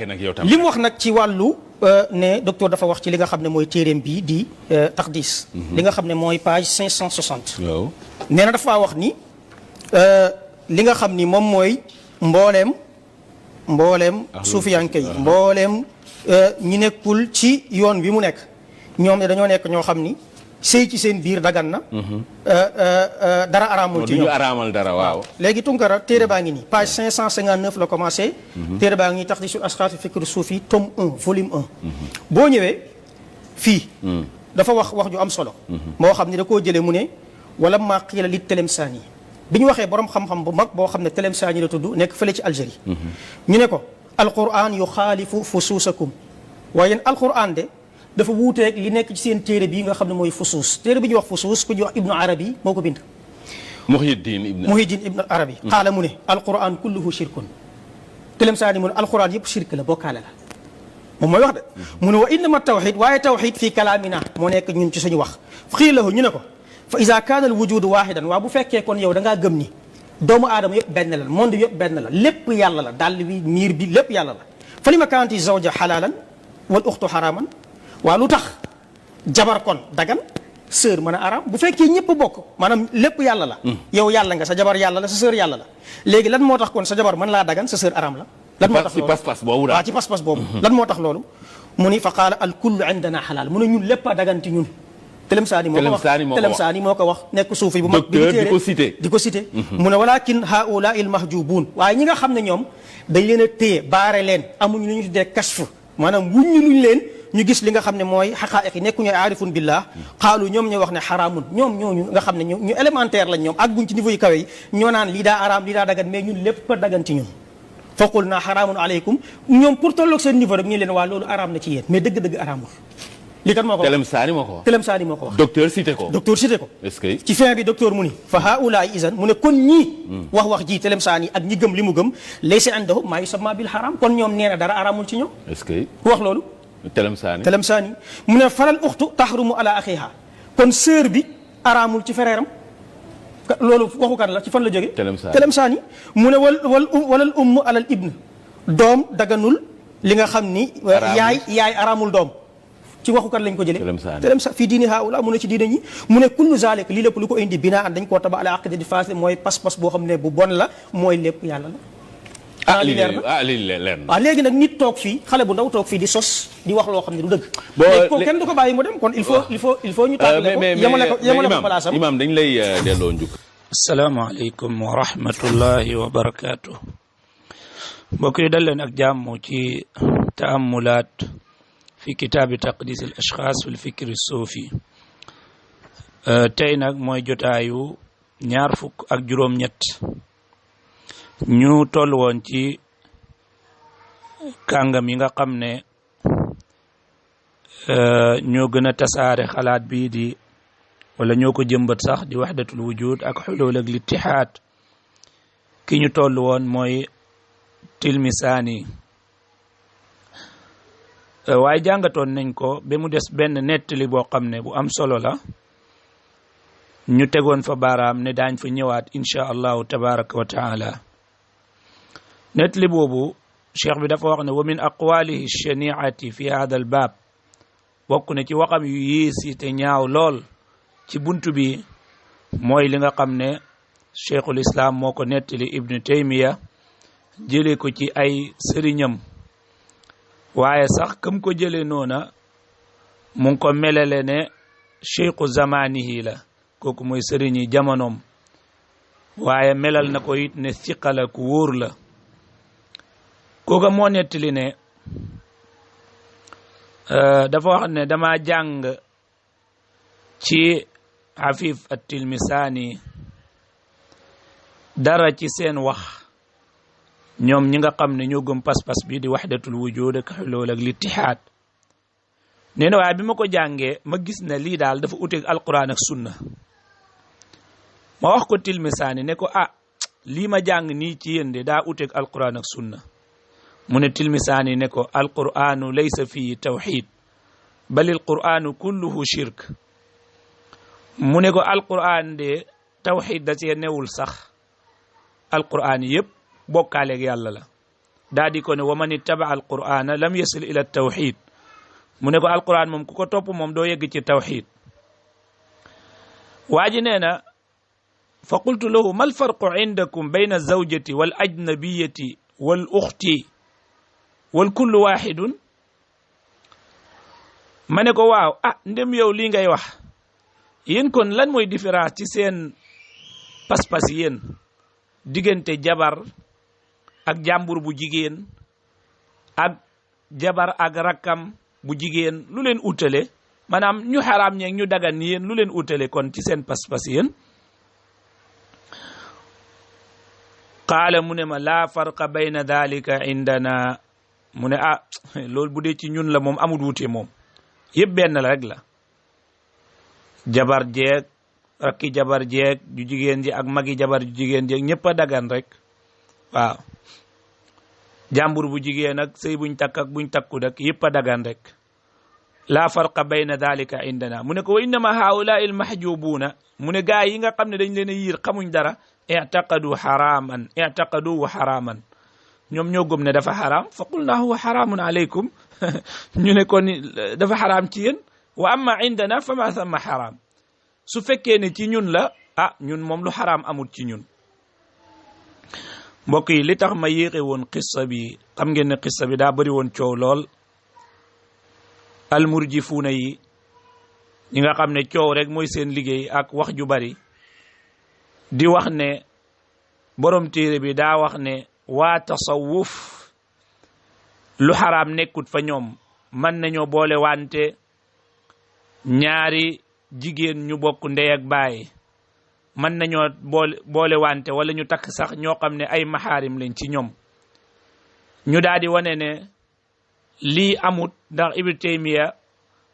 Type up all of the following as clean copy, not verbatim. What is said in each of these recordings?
nag yow tam li mu wax nag ci wàllu ne docteur dafa wax ci li nga xam ne mooy téeréem bii di Taqdis li nga xam ne mooy page 560 waaw nee na dafa wax ni li nga xam ni moom mooy mbooleem suufiyanke yi mbooleem ñi nekkul ci yoon bi mu nekk ñoom ne dañoo nekk ñoo xam ni sëy ci seen biir dagan na dara araamul ci ñoom araamal dara waaw léegi Tunkara téere baa ngi nii page 559 la commencé téere baa ngi nii Taqdisul Ashxaas fi fikri suufi tome 1 volume 1 boo ñëwee fii dafa wax ju am solo moo xam ni da koo jëlee mu ne wala maa qiila li Tilemsaani bi ñu waxee borom xam-xam bu mag boo xam ne Tilemsaani la tudd nekk fële ci Algérie ñu ne ko alquran yu xaalifu fusuusakum waaye yéen alquran de dafa wuuteeg li nekk ci seen téere bii nga xam ne mooy fusuus téere bi ñuy wax fusuus ku ñuy wax Ibnu Arabi moo ko bind Muhyiddin Ibnu Arabi xaala mu ne alquran kulluhu shirkun Tilemsaani mu ne alquran yëpp shirk la bokkaale la moom mooy wax de mu ne wa innama tawxid waaye tawxid fii kalaamina moo nekk ñun ci suñu wax xiilahu ñu ne ko fa ida kaana al wujudu waaxidan waa bu fekkee kon yow da ngaa gëm ni doomu aadama yëpp benn la monde yëpp benn la lépp yàlla la dàll bi miir bi lépp yàlla la fa li ma kaanati zawja xalaalan wal uxtu xaraaman waa lu tax jabar kon dagan sœur mën a araam bu fekkee ñëpp bokk maanaam lépp yàlla la yow yàlla nga sa jabar yàlla la sa sœur yàlla la léegi lan moo tax kon sa jabar mën laa dagan sa sœur araam la lan moo tax loolu ci pas-pas boobu daal waaw ci pas-pas boobu lan moo tax loolu mu ni fa qaala al kullu indana xalaal mu ne ñun lépp a daganti ñun Tilemsaani moo ko wax nekk suufi bu mag bi di ko cité mu ne walakin haula il mahjubuun waaye ñi nga xam ne ñoom dañ leen a téye baare leen amuñu lu ñu tuddee kashf maanaam wuññu luñ leen ñu gis li nga xam ne mooy xaqaa'iq yi nekkuñu aarifun billah xaalu ñoom ñoo wax ne xaraamun ñoom ñooñu nga xam ne ñu élémentaire lañ ñoom àgguñ ci niveau yi kawe yi ñoo naan lii daa araam lii daa dagan mais ñun lépp a dagan ci ñun faqul naa xaraamun aleykum ñoom pour tolloog seen niveau rek ñu leen waa loolu araam na ci yéen mais dëgg-dëgg araamul li kan moo ko wax Tilemsaani moo ko wax docteur cité ko est-ce que ci fin bi docteur mu ni fa haulaay isan mu ne kon ñii wax ji Tilemsaani ak ñi gëm li mu gëm laysa indahum maa yusamma bil haram kon ñoom nee na dara araamul ci ñoom est-ce que wax loolu Tilemsaani mu ne falal uxtu tahrumu ala axiha kon sœur bi araamul ci frère am loolu waxu kan la ci fan la jóge Tilemsaani mu ne walal ummu alal ibn doom daganul li nga xam ni yaay araamul doom ci waxu kan lañ ko jëlee Tilemsaani fii diini haula mu ne ci diine ñi mu ne kullu zalik lii lépp lu ko indi binaa an dañ koo taba ala aqida di faase mooy pas-pas boo xam ne bu bon la mooy lépp yàlla la lii leer na léegi nag nit toog fii xale bu ndaw toog fii di sos di wax loo xam ne du dëgg léegi ko kenn du ko bàyyi mu dem kon il faut ñu tàggale ko yemale ko palaasam imaam dañ lay delloo njuk asalaamaaleykum wa rahmatullahi wa barakaatu mbokk yi dal leen ak jàmm ci taamulaat fi kitaabi taqdis al ashxaas fi lfikri suufi tey nag mooy jotaayu 26 ñu toll woon ci kàngam yi nga xam ne ñoo gën a tasaare xalaat bii di wala ñoo ko jëmbat sax di waxdatul wujud ak xulul ak littihaad ki ñu toll woon mooy Tilmisaani waaye jàngatoon nañ ko ba mu des benn nettali boo xam ne bu am solo la ñu tegoon fa baaraam ne daañ fa ñëwaat insha allahu tabaraka wa taala nettali boobu cheikh bi dafa wax ne wa min aqwalihi shaniati fi hada al baab bokk ne ci waxam yu yéesi te ñaaw lool ci buntu bi mooy li nga xam ne cheikhul islam moo ko nettali ibnu taymiya jëlee ko ci ay sëriñam waaye sax kam ko jëlee noona mu ngi ko melale ne cheikhu zamanihi la kooku mooy sëriñi jamonoom waaye melal na ko it ne siqala ku wóor la kooka moo nettali ne dafa wax ne dama jàng ci Afif at-Tilmisaani dara ci seen wax ñoom ñi nga xam ne ñoo gëm pas-pas bi di waxdatul wujud ak xulul ak littihaad nee na waaye bi ma ko jàngee ma gis ne lii daal dafa uteeg alquran ak sunna ma wax ko Tilmisaani ne ko lii ma jàng nii ci yéen de daa uteeg alquran ak sunna mu ne Tilmisaani ne ko alquranu laysa fii tawxid bal alquranu kulluhu shirk mu ne ko alquran de tawxid da cee newul sax alquran yëpp bokkaaleeg yàlla la daa di ko ne wa man ittaba alqur'ana lam yasil ila tawxid mu ne ko alquran moom ku ko topp moom doo yegg ci tawxid waa ji nee na fa qultu lahu ma alfarqu indakum bayna alzawjati wal ajnabiyati wal uxti wal kullu waxidun ma ne ko waaw ndem yow lii ngay wax yéen kon lan mooy différence ci seen pas-pas yéen diggante jabar ak jàmbur bu jigéen ak jabar ak rakkam bu jigéen lu leen utale maanaam ñu xaraam ñeeg ñu dagan yéen lu leen utale kon ci seen pas-pas yéen qaala mu ne ma laa farqa bayna dalika indana mu ne loolu bu dee ci ñun la moom amul wute moom yëpp benn la rek la jabar jeeg rakki jabar jeeg ju jigéen ji ak magi jabar ju jigéen jeeg ñëpp a dagan rek waaw jàmbur bu jigéen ak sëy buñ takk ak buñ takkut ak yëpp a dagan rek laa farqa bayna dalika indana mu ne ko wa innama haulaai almahjubuuna mu ne gaa yi nga xam ne dañ leen a yiir xamuñ dara i'taqadu xaraaman ñoom ñoo gëm ne dafa xaraam fa qulna huwa xaraamun alaykum ñu ne kon dafa xaraam ci yéen wa amma indana fa ma thamma xaraam su fekkee ne ci ñun la ñun moom lu xaraam amul ci ñun mbokk yi li tax ma yéexe woon qissa bi xam ngeen ne qissa bi daa bëri woon coow lool almurjifuuna yi ñi nga xam ne coow rek mooy seen liggéey ak wax ju bari di wax ne borom téere bi daa wax ne waa tasawuf lu xaraam nekkut fa ñoom mën nañoo boole wante ñaari jigéen ñu bokk ndey ak baay mën nañoo boole wante wala ñu takk sax ñoo xam ne ay maxaarim lañ ci ñoom ñu daal di wane ne lii amut ndax Ibnu Taymiya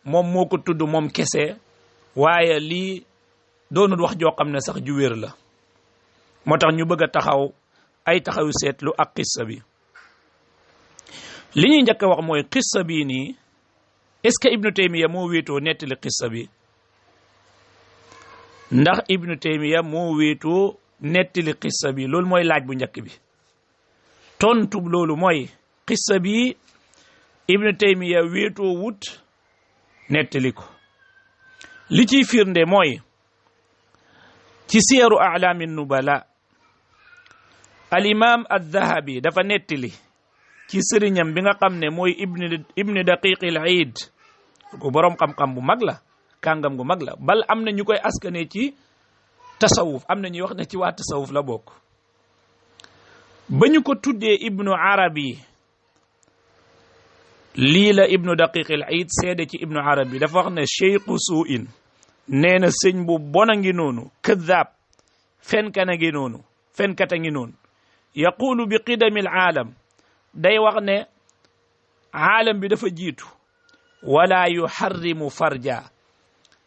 moom moo ko tudd moom kese waaye lii doonul wax joo xam ne sax ju wér la moo tax ñu bëgg a taxaw ay taxawu seetlu ak qissa bi li ñuy njëkk a wax mooy qissa bii nii est-ce que Ibnu Taymiya moo wéetoo nettali qissa bi ndax Ibnu Taymiya moo wéetoo nettali qissa bi loolu mooy laaj bu njëkk bi tontu loolu mooy qissa bi Ibnu Taymiya wéetoo wut nettali ko li ciy firnde mooy ci siyaru a'laami nubala al imam ad-Dahabi dafa nettali ci sëriñam bi nga xam ne mooy ibnu daqiq al-Iid ko boroom xam-xam bu mag la kàngam gu mag la bal am na ñu koy askane ci tasawuf am na ñuy wax ne ci waa tasawuf la bokk ba ñu ko tuddee ibnu arabi lii la ibnu daqiq al-Iid seede ci ibnu arabi dafa wax ne cheikhu suu'in nee na sëñ bu bon a ngi noonu kaddaab fenkat a ngi noonu fenkat a ngi noonu yaqulu bi qidami al-aalam day wax ne aalam bi dafa jiitu wala yuharrimu farja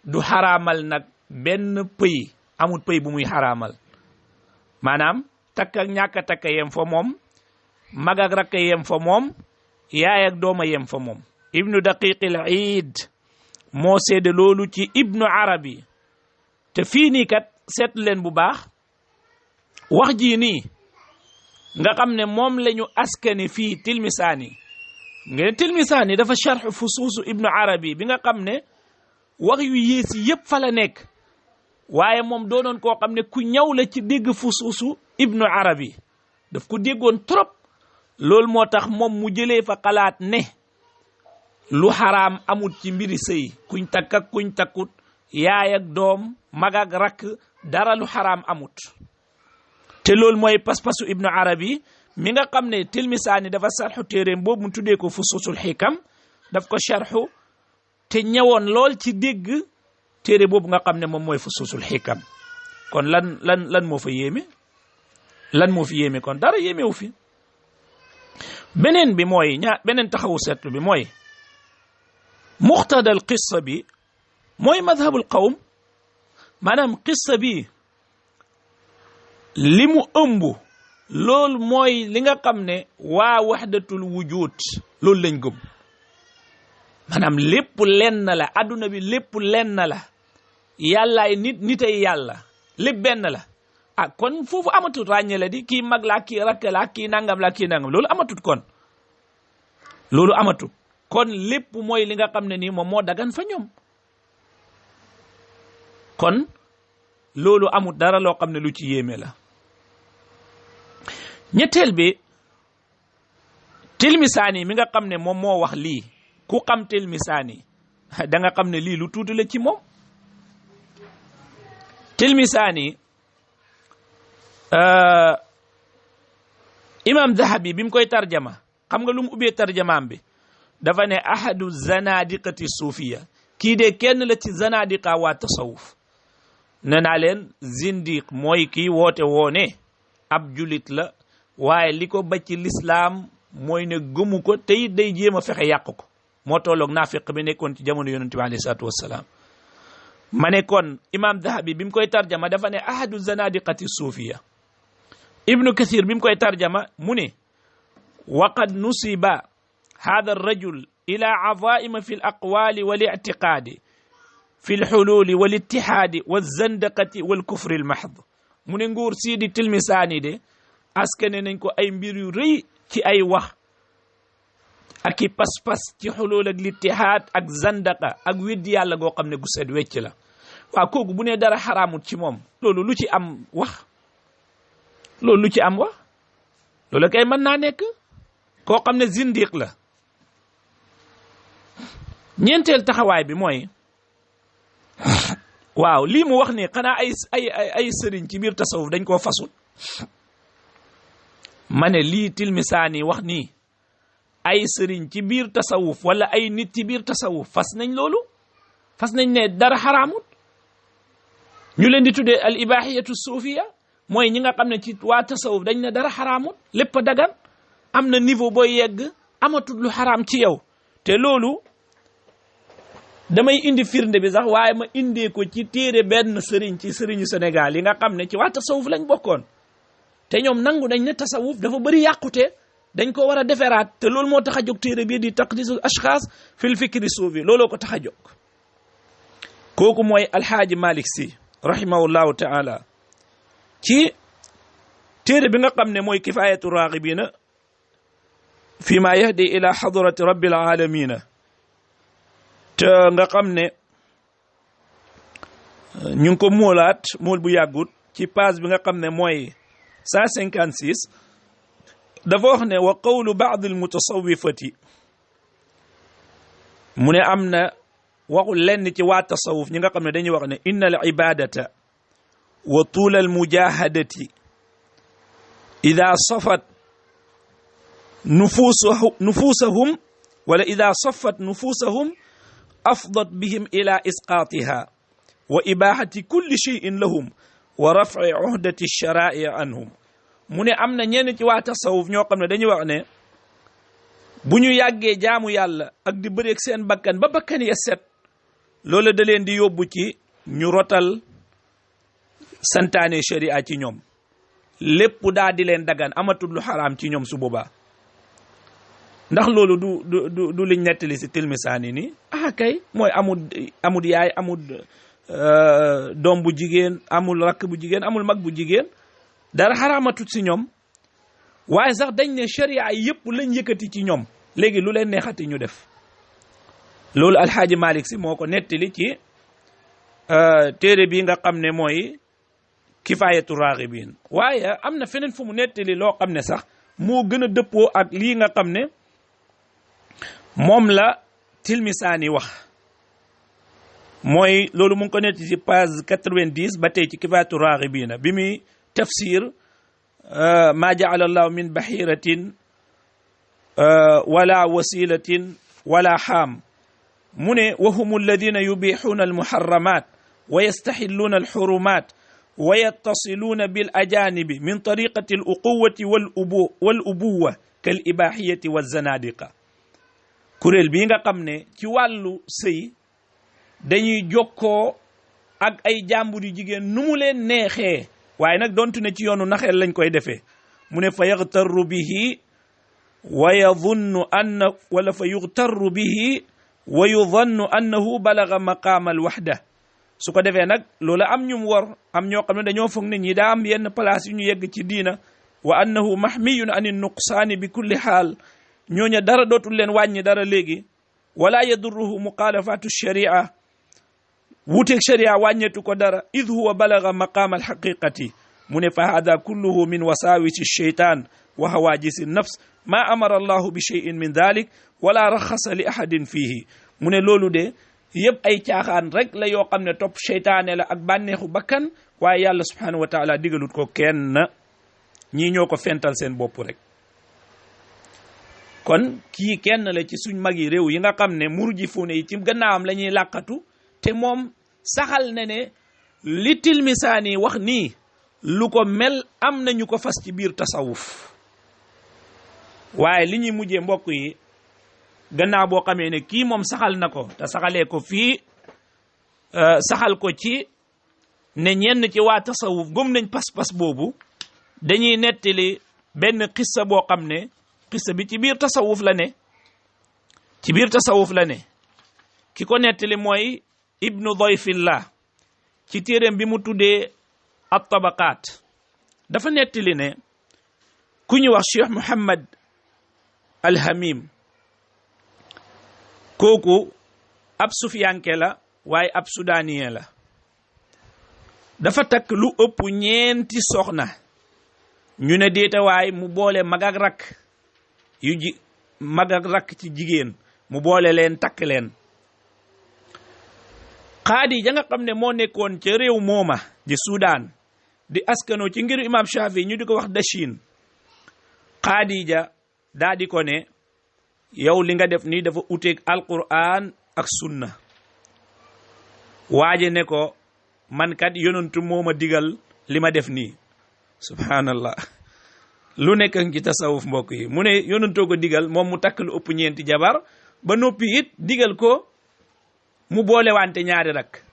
du xaraamal nag benn pëy amul pëy bu muy xaraamal maanaam takk ak ñàkk a takk yem fa moom mag ak rakk yem fa moom yaay ak dooma yem fa moom ibnu daqiq al-Iid moo seede loolu ci ibnu arabi te fii nii kat seet leen bu baax wax ji nii nga xam ne moom la ñu askane fii tilmisaani nga ne tilmisaani dafa sharh fusuusu ibnu arabi bi nga xam ne wax yu yéesi yépp fa la nekk waaye moom doonoon koo xam ne ku ñaw la ci dégg fusuusu ibnu arabi daf ko déggoon trop loolu moo tax moom mu jëlee fa xalaat ne lu xaraam amut ci mbiri sëy kuñ takk ak kuñ takkut yaay ak doom mag ak rakk dara lu xaraam amut te loolu mooy pas-pasu ibnu arabi mi nga xam ne tilmisaani dafa sarxu téeréem boobu mu tuddee ko fusuusul xikam daf ko sharxu te ñëwoon lool ci dégg téere boobu nga xam ne moom mooy fusuusul xikam kon lan moo fa yéeme lan moo fi yéeme kon dara yéemewu fi beneen bi mooy beneen taxawu seetlu bi mooy muqtadal qissa bi mooy madhabul qawm maanaam qissa bi li mu ëmb loolu mooy li nga xam ne waa wahdatul wujud loolu lañ gëm maanaam lépp lenn la adduna bi lépp lenn la yàllaay nit nitay yàlla lépp benn la ah kon foofu amatut ràññale di kii mag laa kii rakk laa kii nangam laa kii nangam loolu amatut kon loolu amatut kon lépp mooy li nga xam ne nii moom moo dagan fa ñoom kon loolu amut dara loo xam ne lu ci yéeme la ñetteel bi Tilmisaani mi nga xam ne moom moo wax lii ku xam Tilmisaani da nga xam ne lii lu tuuti la ci moom Tilmisaani imam Dahabi bi mu koy tarjama xam nga lu mu ubbee tarjamaam bi dafa ne ahadu zanadiqati suufiya kii de kenn la ci zanadiqa waa tasawuf ne naa leen zindiq mooy kii woote woone ab julit la waaye li ko ba ci lislaam mooy ne gëmu ko te it day jéem a fexe yàq ko moo tolloog naafiq bi nekkoon ci jamono yonente bi alayhi salaatu wassalaam ma ne kon imam Dahabi bi mu koy tarjama dafa ne ahadu zanadiqati suufiya ibnu kathir bi mu koy tarjama mu ne waqad nusiba hada arrajul ila azaima fi al aqwali wal i'tiqadi fi al hululi wal ittihadi wal zandaqati wal kufri al mahd mu ne nguur sii di Tilmisaani de askane nañ ko ay mbir yu rëy ci ay wax ak i pas-pas ci xulul ak littihaad ak zandaqa ak weddi yàlla goo xam ne gu set wecc la waaw kooku bu ne dara xaraamut ci moom loolu lu ci am wax loolu lu ci am wax loolu kay mën naa nekk koo xam ne zindiq la ñeenteel taxawaay bi mooy waaw lii mu wax ne xanaa ay sëriñ ci biir tasawuf dañ koo fasul ma ne lii Tilmisaani wax nii ay sëriñ ci biir tasawuf wala ay nit ci biir tasawuf fas nañ loolu fas nañ ne dara xaraamut ñu leen di tuddee al ibahiyatu suufiya mooy ñi nga xam ne ci waa tasawuf dañ ne dara xaraamut lépp a dagan am na niveau booy yegg amatul lu xaraam ci yow te loolu damay indi firnde bi sax waaye ma indee ko ci téere benn sëriñ ci sëriñu Sénégal yi nga xam ne ci waa tasawuf lañ bokkoon te ñoom nangu dañ ne tasawuf dafa bëri yàqute dañ ko war a deferaat te loolu moo tax a jóg téere bii di taqdisul ashxaas fil fikri suufi looloo ko tax a jóg kooku mooy alxaaji Malick Sy rahimahullahu taala ci téere bi nga xam ne mooy kifayatu raghibina fi ma yahdi ila hadrati rabbil alamina te nga xam ne ñu ngi ko moolaat mool bu yàggut ci page bi nga xam ne mooy 156 dafa wax ne wa qawlu baad al mutasawwifati mu ne am na waxul lenn ci waa tasawuf ñi nga xam ne dañuy wax ne inna al ibadata wa tuula al mujahadati ida safat nufusahum wala ida safat nufusahum afdat bihim ila isqaatiha wa ibahati kulli shay'in lahum wa raf'i uhdati shara'i anhum mu ne am na ñenn ci waa tasawuf ñoo xam ne dañuy wax ne bu ñu yàggee jaamu yàlla ak di bëreeg seen bakkan ba bakkan ya set loola da leen di yóbbu ci ñu rotal santaane sharia ci ñoom lépp daa di leen dagan amatul lu xaraam ci ñoom su boobaa ndax loolu du liñ nettali si Tilmisaani ni kay mooy amul yaay amul doom bu jigéen amul rakk bu jigéen amul mag bu jigéen dara xaraamatut si ñoom waaye sax dañ ne sharia yëpp lañ yëkkati ci ñoom léegi lu leen neexati ñu def loolu alxaaji Malick Sy moo ko nettali ci téere bi nga xam ne mooy kifayatu raghibin waaye am na feneen fu mu nettali loo xam ne sax moo gën a dëppoo ak lii nga xam ne moom la Tilmisaani wax mooy loolu mu ngi ko nettali ci page 90 ba tey ci kifayatu raghibina bi muy tafsir ma jaala allahu min bahiratin wala wasilatin wala xaam mu ne wa hum alladina yubixuuna almuharramat wa yastaxilluuna alxurumat wa yattasiluuna bil ajanibi min tariqati al uquwati wal ubuwa kal ibahiyati wa zanadiqa kuréel bii nga xam ne ci wàllu sëy dañuy jokkoo ak ay jàmbur yu jigéen nu mu leen neexee waaye nag dontu ne ci yoonu naxeel lañ koy defee mu ne fa yaxtarru bihi wa yadunnu anna wala fa yuxtarru bihi wa yudannu annahu balaga maqaama alwaxda su ko defee nag loola am ñum wor am ñoo xam ne dañoo foog ne ñi daa am yenn place yu ñu yegg ci diina wa annahu mahmiyun ani nuqsaani bi kulli xaal ñooña dara dootul leen wàññi dara léegi wala yadurruhu muxaalafatu sharia wuuteeg sharia wàññeetu ko dara id huwa balaga maqaama alxaqiqati mu ne fa hada kulluhu min wasawisi sheytaan wa hawaajisi nafs ma amara allahu bi cheyin min dalik wala raxasa li ahadin fiihi mu ne loolu de yëpp ay caaxaan rek la yoo xam ne topp seytaane la ak bànneexu bakkan waaye yàlla subhanahu wa taala digalut ko kenn ñii ñoo ko fental seen bopp rek kon kii kenn la ci suñ magi réew yi nga xam ne murjifuune yi ci gannaawam la ñuy làqatu te moom saxal na ne li Tilmisaani wax nii lu ko mel am nañu ko fas ci biir tasawuf waaye li ñuy mujjee mbokk yi gannaaw boo xamee ne kii moom saxal na ko te saxalee ko fii saxal ko ci ne ñenn ci waa tasawuf gëm nañ pas-pas boobu dañuy nettali benn xissa boo xam ne xissa bi ci biir tasawuf la ne ci biir tasawuf la ne ki ko nettali mooy ibnu Dayfillah ci téeréem bi mu tuddee at-Tabaqaat dafa nettali ne ku ñu wax Cheikh Muhammad al-Hamim kooku ab sufiyanke la waaye ab sudanien la dafa takk lu ëpp 4 soxna ñu ne déeta waay mu boole mag ak rakk mag ak rakk ci jigéen mu boole leen takk leen Xaadija nga xam ne moo nekkoon ca réew mooma di Soudan di askano ci ngiru imam Shafi ñu di ko wax Dachin Xaadija daa di ko ne yow li nga def nii dafa uteeg alquran ak sunna waaje ne ko man kat yonantu moo ma digal li ma def nii subhanallah lu nekk ci tasawuf mbokk yi mu ne yonantoo ko digal moom mu takk lu ëpp 4 jabar ba noppi it digal ko mu boole wante ñaari rak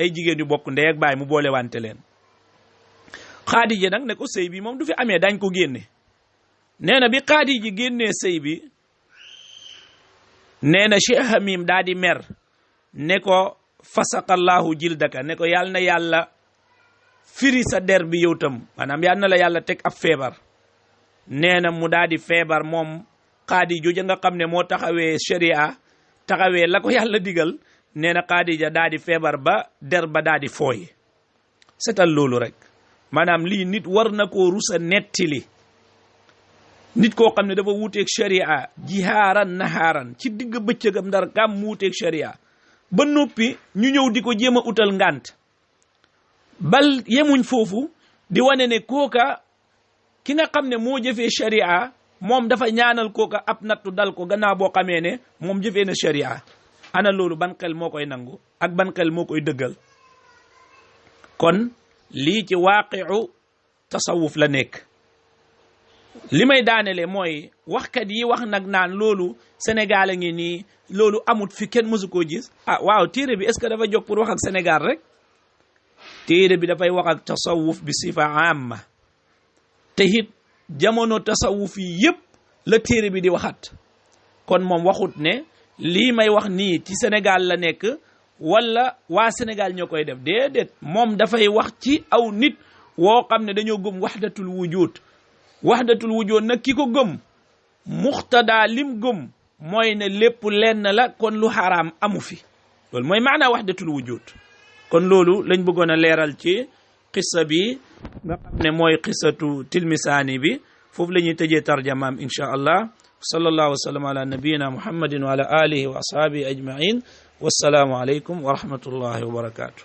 ay jigéen yu bokk ndey ak baay mu boole wante leen Xaadija nag ne ko sëy bi moom du fi amee dañ ko génne nee na bi Xaadija génnee sëy bi nee na Cheikh Hamim daa di mer ne ko fasaqallahu jildaka ne ko yàlla na yàlla firi sa der bi yow tam maanaam yàlla na la yàlla teg ab feebar nee na mu daa di feebar moom Xaadija jooja nga xam ne moo taxawee sharia taxawee la ko yàlla digal nee na Xaadija daa di feebar ba der ba daa di fooy setal loolu rek maanaam lii nit war na koo rusa nettili nit koo xam ne dafa wuuteeg sharia jihaaran nahaaran ci digg bëccëgam ndar kam mu wuuteeg sharia ba noppi ñu ñëw di ko jéem a utal ngant bal yemuñ foofu di wane ne kooka ki nga xam ne moo jëfee sharia moom dafa ñaanal kooka ab nattu dal ko gannaaw boo xamee ne moom jëfee na sharia ana loolu ban xel moo koy nangu ak ban xel moo koy dëggal kon lii ci waaqi'u tasawuf la nekk li may daanele mooy waxkat yi wax nag naan loolu Sénégal a ngi nii loolu amut fi kenn mësu koo gis ah waaw téere bi est-ce que dafa jóg pour wax ak Sénégal rek téere bi dafay wax ak tasawuf bi sifa amma te it jamono tasawuf yi yëpp la téere bi di waxat kon moom waxut ne lii may wax nii ci Sénégal la nekk wala waa Sénégal ñoo koy def déedéet moom dafay wax ci aw nit woo xam ne dañoo gëm wahdatul wujud nag ki ko gëm muxtada lim gëm mooy ne lépp lenn la kon lu xaraam amu fi loolu mooy maanaa wahdatul wujud kon loolu lañ bëggoon a leeral ci xissa bi nga xam ne mooy xissatu Tilmisaani bi foofu la ñuy tëjee tarjamaam insha allah sallallahu wa sallam ala nabiyina muhammadin wa ala alihi wa ashabihi ajmain wassalaamu aleykum wa rahmatullahi wa barakatuh